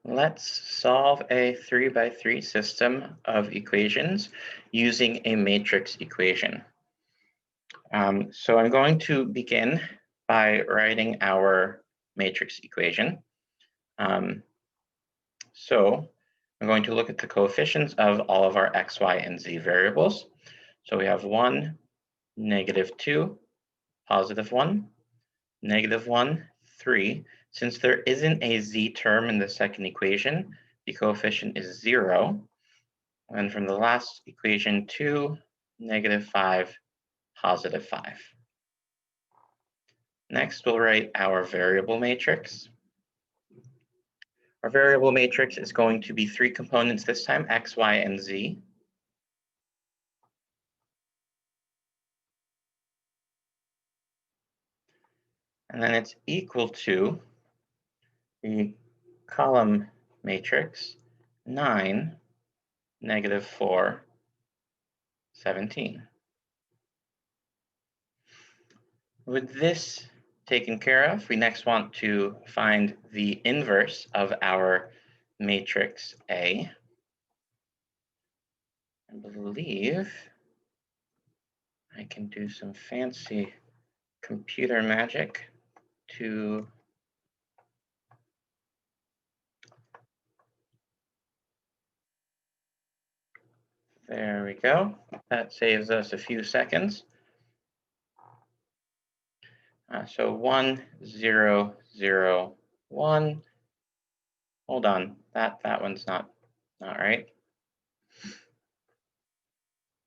Let's solve a 3x3 system of equations using a matrix equation. So I'm going to begin by writing our matrix equation. So I'm going to look at the coefficients of all of our x, y, and z variables. So we have 1, -2, +1, -1, 3. Since there isn't a z term in the second equation, the coefficient is 0. And from the last equation, 2, -5, +5. Next, we'll write our variable matrix. Our variable matrix is going to be 3 components this time, x, y, and z. And then it's equal to the column matrix 9, -4, 17. With this taken care of, we next want to find the inverse of our matrix A. I believe I can do some fancy computer magic to there we go. That saves us a few seconds. So 1, 0, 0, 1. Hold on, that one's not right.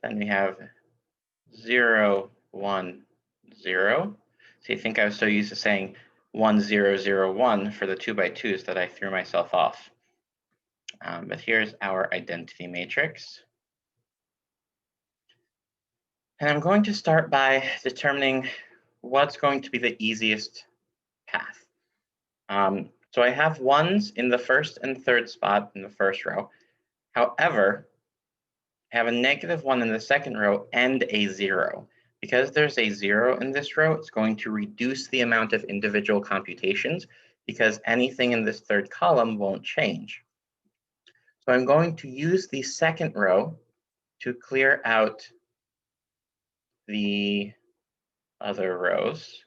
Then we have 0, 1, 0. So you think I was so used to saying 1, 0, 0, 1 for the 2x2s that I threw myself off. But here's our identity matrix. And I'm going to start by determining what's going to be the easiest path. So I have ones in the first and third spot in the first row. However, I have a -1 in the second row and a 0. Because there's a 0 in this row, it's going to reduce the amount of individual computations because anything in this third column won't change. So I'm going to use the second row to clear out the other rows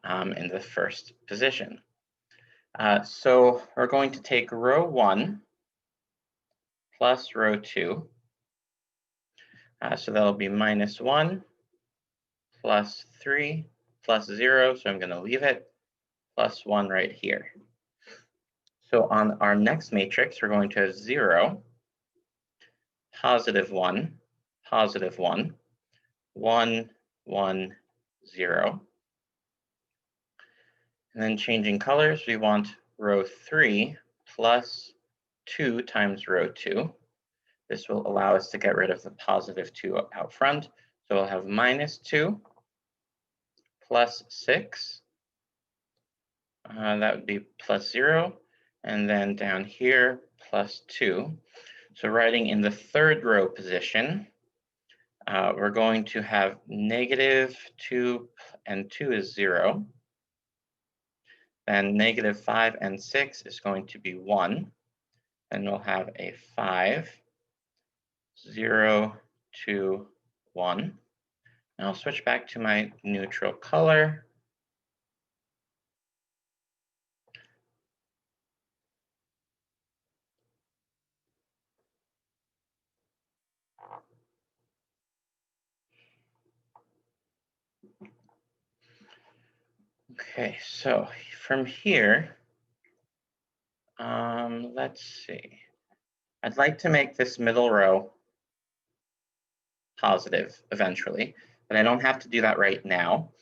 in the first position. So we're going to take row 1 plus row 2. So that'll be -1 plus 3 plus 0. So I'm going to leave it plus 1 right here. So on our next matrix, we're going to have 0, +1, +1, 1, 1, 0. And then changing colors, we want row 3 plus 2 times row 2. This will allow us to get rid of the +2 out front. So we'll have -2 plus 6. That would be plus 0. And then down here, plus 2. So writing in the third row position, we're going to have -2 and 2 is 0. Then -5 and 6 is going to be 1. Then we'll have a 5, 0, 2, 1. And I'll switch back to my neutral color. Okay, so from here, let's see. I'd like to make this middle row positive eventually, but I don't have to do that right now.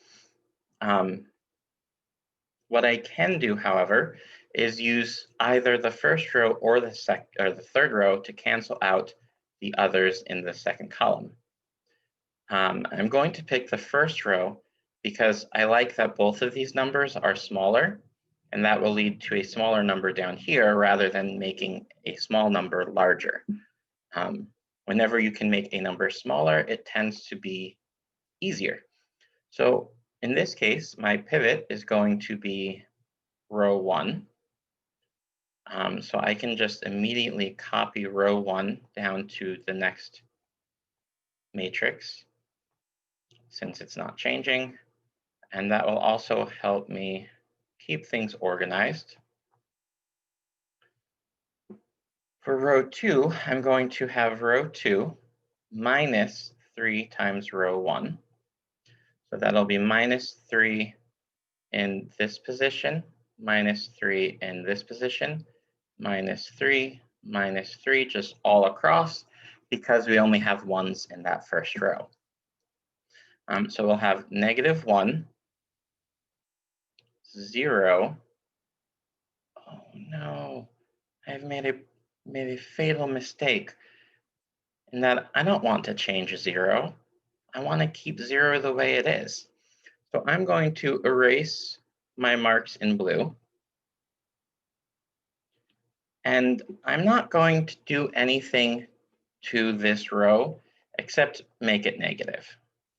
What I can do, however, is use either the first row or the third row to cancel out the others in the second column. I'm going to pick the first row because I like that both of these numbers are smaller, and that will lead to a smaller number down here rather than making a small number larger. Whenever you can make a number smaller, it tends to be easier. So in this case, my pivot is going to be row 1. So I can just immediately copy row 1 down to the next matrix since it's not changing. And that will also help me keep things organized. For row 2, I'm going to have row 2 minus 3 times row 1. So that'll be minus 3 in this position, minus 3 in this position, minus 3, just all across, because we only have ones in that first row. So we'll have negative 1, 0. Oh no, I've made a fatal mistake in that I don't want to change 0. I want to keep 0 the way it is. So I'm going to erase my marks in blue. And I'm not going to do anything to this row except make it negative.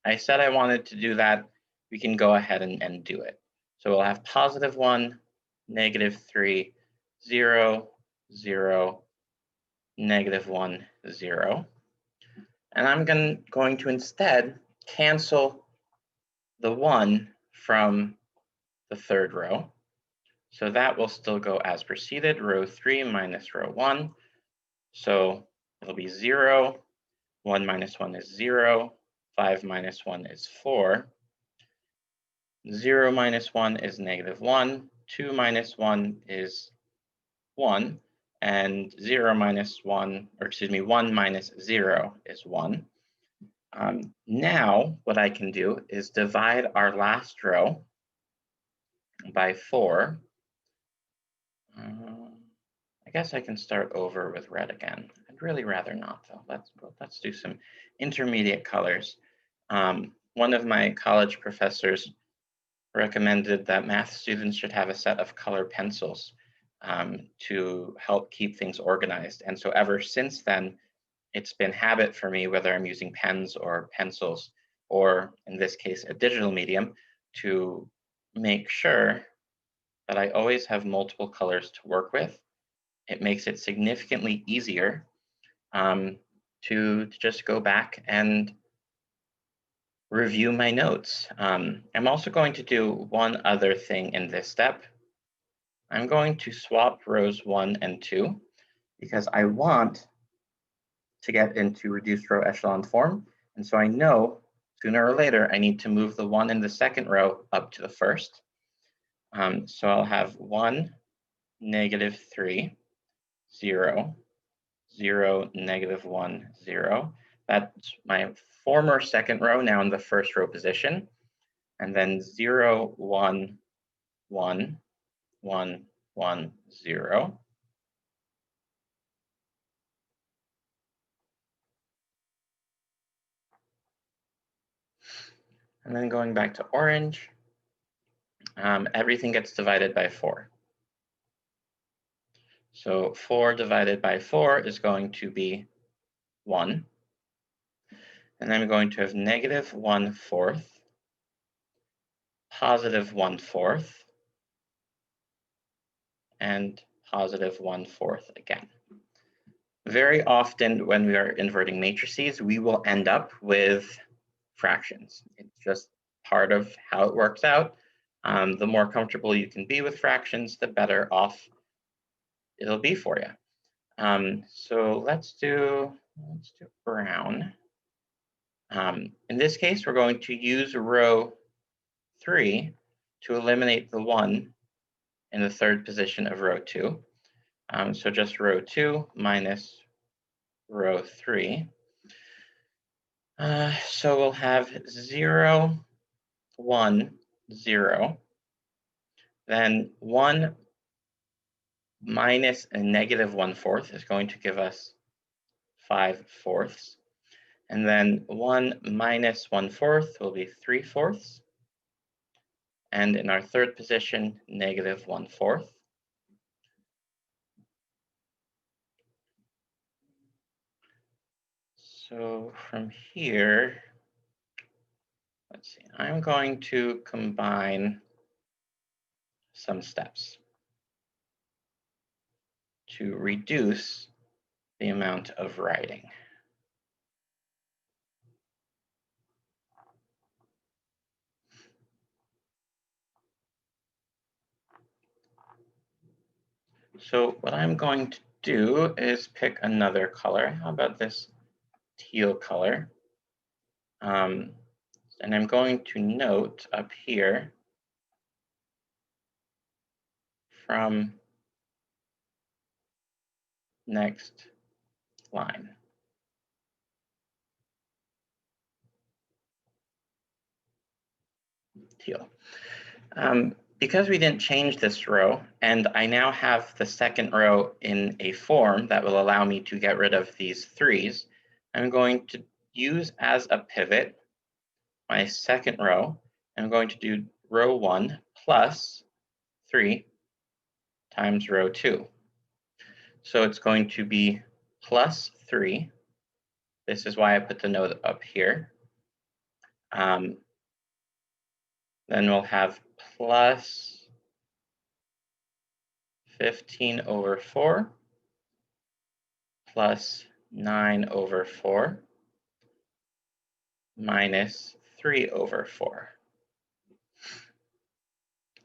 I said I wanted to do that. We can go ahead and do it. So we'll have positive 1, negative 3, 0, 0, negative 1, 0. And I'm going to instead cancel the 1 from the third row. So that will still go as preceded, row 3 minus row 1. So it'll be 0, 1 minus 1 is 0, 5 minus 1 is 4, 0 minus 1 is negative 1, 2 minus 1 is 1, and 0 minus 1, or excuse me, 1 minus 0 is 1. Now, what I can do is divide our last row by 4. I guess I can start over with red again. I'd really rather not, though. Let's do some intermediate colors. One of my college professors recommended that math students should have a set of color pencils to help keep things organized. And so ever since then, it's been habit for me, whether I'm using pens or pencils, or in this case, a digital medium, to make sure that I always have multiple colors to work with. It makes it significantly easier to just go back and review my notes. I'm also going to do one other thing in this step. I'm going to swap rows 1 and 2 because I want to get into reduced row echelon form. And so I know sooner or later I need to move the 1 in the second row up to the first. So I'll have 1, negative 3, 0, 0, negative 1, 0. That's my former second row now in the first row position. And then 0, 1, 1, 1, 1, 0. And then going back to orange, everything gets divided by 4. So 4 divided by 4 is going to be 1. And I'm going to have negative 1/4, positive 1/4, and positive 1/4 again. Very often when we are inverting matrices, we will end up with fractions. It's just part of how it works out. The more comfortable you can be with fractions, the better off it'll be for you. So let's do brown. In this case, we're going to use row 3 to eliminate the 1 in the third position of row 2. So just row 2 minus row 3. So we'll have 0, 1, 0. Then 1 minus a negative 1/4 is going to give us 5/4. And then 1 minus 1/4 will be 3/4. And in our third position, negative 1/4. So from here, let's see, I'm going to combine some steps. to reduce the amount of writing. So what I'm going to do is pick another color. How about this teal color? And I'm going to note up here from next line. Teal. Because we didn't change this row, and I now have the second row in a form that will allow me to get rid of these threes, I'm going to use as a pivot my second row. I'm going to do row 1 plus 3 times row 2. So it's going to be plus 3. This is why I put the note up here. Then we'll have plus 15 over 4 plus 9 over 4 minus 3 over 4.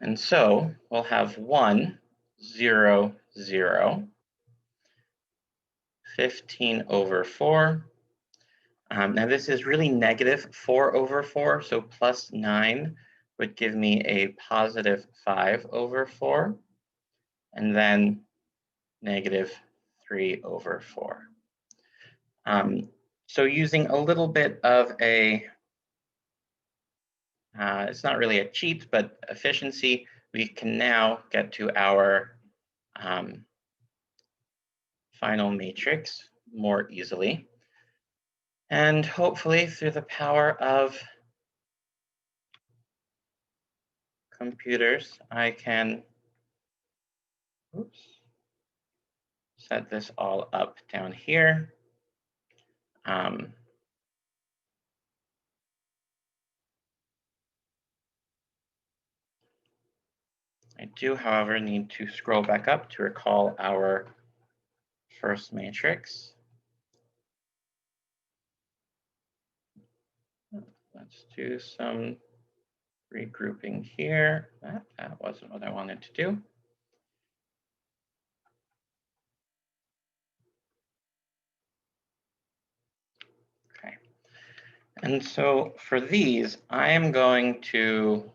And so we'll have 1, 0, 0, 15 over 4. Now this is really negative 4 over 4, so plus 9 would give me a positive 5 over 4, and then negative 3 over 4. So using a little bit of a, it's not really a cheat, but efficiency, we can now get to our final matrix more easily. And hopefully through the power of computers, I can set this all up down here. I do, however, need to scroll back up to recall our first matrix. Let's do some regrouping here. That wasn't what I wanted to do. Okay. And so for these, I am going to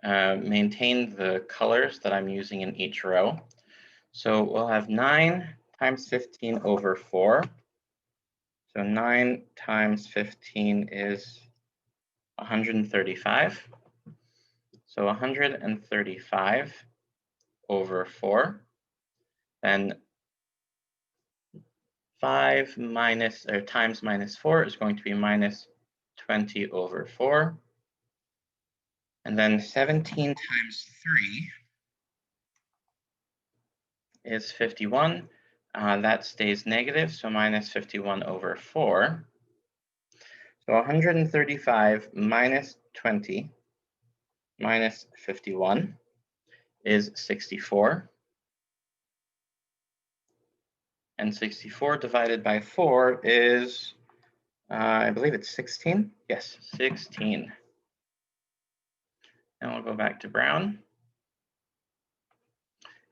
maintain the colors that I'm using in each row. So we'll have 9 times 15 over 4. So 9 times 15 is 135. So 135 over 4. Then 5 minus, or times minus 4 is going to be minus 20 over 4. And then 17 times 3 is 51. That stays negative, so minus 51 over 4. So 135 minus 20 minus 51 is 64. And 64 divided by 4 is, I believe it's 16. Yes, 16. And we'll go back to brown.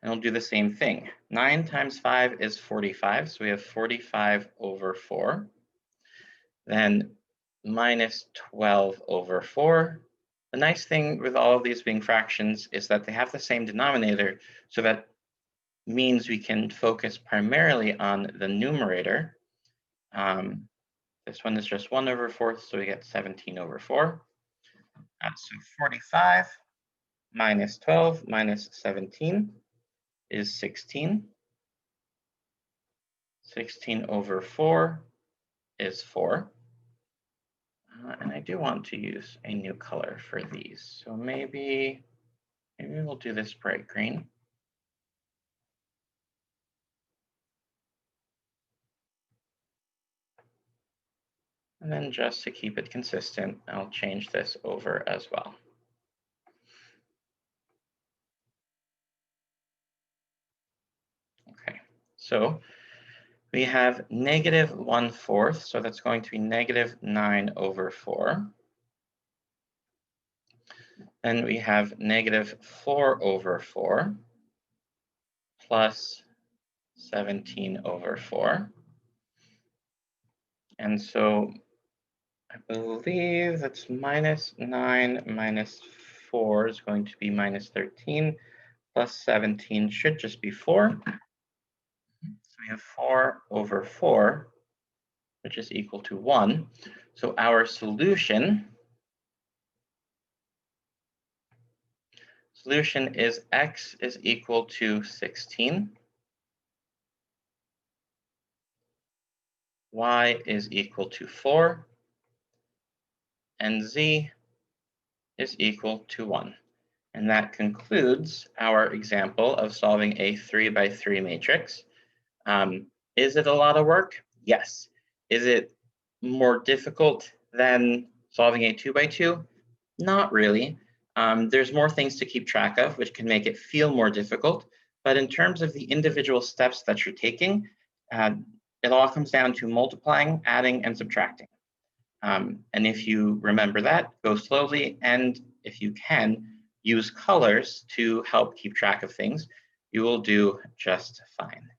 And we'll do the same thing. 9 times 5 is 45, so we have 45 over 4. Then minus 12 over 4. The nice thing with all of these being fractions is that they have the same denominator, so that means we can focus primarily on the numerator. This one is just 1 over 4, so we get 17 over 4. So 45 minus 12 minus 17 is 16. 16 over 4 is 4. And I do want to use a new color for these. So maybe we'll do this bright green. And then just to keep it consistent, I'll change this over as well. So we have negative 1/4, so that's going to be negative 9/4. Then we have negative 4/4 plus 17/4. And so I believe that's minus 9 minus 4 is going to be minus 13, plus 17 should just be 4. So we have 4/4, which is equal to 1. So our solution is x is equal to 16, y is equal to 4, and z is equal to 1. And that concludes our example of solving a 3x3 matrix. Is it a lot of work? Yes. Is it more difficult than solving a 2x2? Not really. There's more things to keep track of, which can make it feel more difficult. But in terms of the individual steps that you're taking, it all comes down to multiplying, adding, and subtracting. And if you remember that, go slowly, and if you can, use colors to help keep track of things. You will do just fine.